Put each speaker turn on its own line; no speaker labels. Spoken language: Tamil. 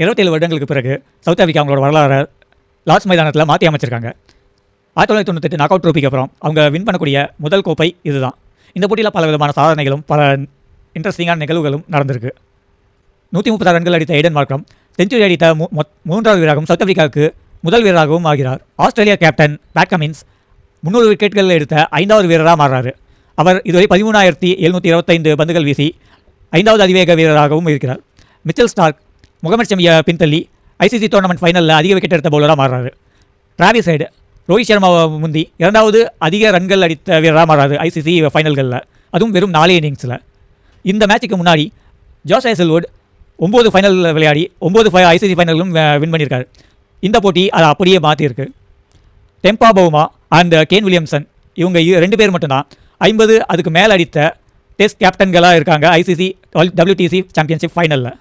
27 வருடங்களுக்கு பிறகு சவுத் ஆஃப்ரிக்கா அவங்களோட வரலாறு லார்ட்ஸ் மைதானத்தில் மாற்றி அமைச்சிருக்காங்க. 1998 நாக் அவுட் ட்ரோஃபிக்கு அப்புறம் அவங்க வின் பண்ணக்கூடிய முதல் கோப்பை இதுதான். இந்த போட்டியில் பல விதமான சாதனைகளும் பல இன்ட்ரெஸ்டிங்கான நிகழ்வுகளும் நடந்திருக்கு. 136 ரன்கள் அடித்த எய்டன் மார்க்ரம் செஞ்சுரி அடித்த 3வது வீரராகவும் சவுத் ஆஃப்ரிக்காவுக்கு முதல் வீரராகவும் ஆகிறார். ஆஸ்திரேலியா கேப்டன் பேட் கமின்ஸ் 300 விக்கெட்டுகள் எடுத்த 5வது வீரராக மாறுறாரு. அவர் இதுவரை 13,725 பந்துகள் வீசி 5வது அதிவேக வீரராகவும் இருக்கிறார். மிச்சல் ஸ்டார்க் முகமது ஷமியை பின்தள்ளி ஐசிசி டோர்னமெண்ட் ஃபைனலில் அதிக விக்கெட் எடுத்த பவுலராக மாறுறாரு. டிராவிஸ் ஹெட் ரோஹித் சர்மாவை முந்தி 2வது அதிக ரன்கள் அடித்த வீரராக மாறாரு ஐசிசி ஃபைனல்களில், அதுவும் வெறும் 4 இன்னிங்ஸில். இந்த மேட்சுக்கு முன்னாடி ஜோஸ் ஹேசல்வுட் 9 ஃபைனலில் விளையாடி 9 ஐசிசி ஃபைனலும் வின் பண்ணியிருக்காரு. இந்த போட்டி அதை அப்படியே மாற்றிருக்கு. Temba Bavuma and Kane Williamson இவங்க 2 பேர் மட்டும்தான் 50 அதுக்கு மேலே அடித்த டெஸ்ட் கேப்டன்களாக இருக்காங்க ஐசிசி WTC சாம்பியன்ஷிப் ஃபைனலில்.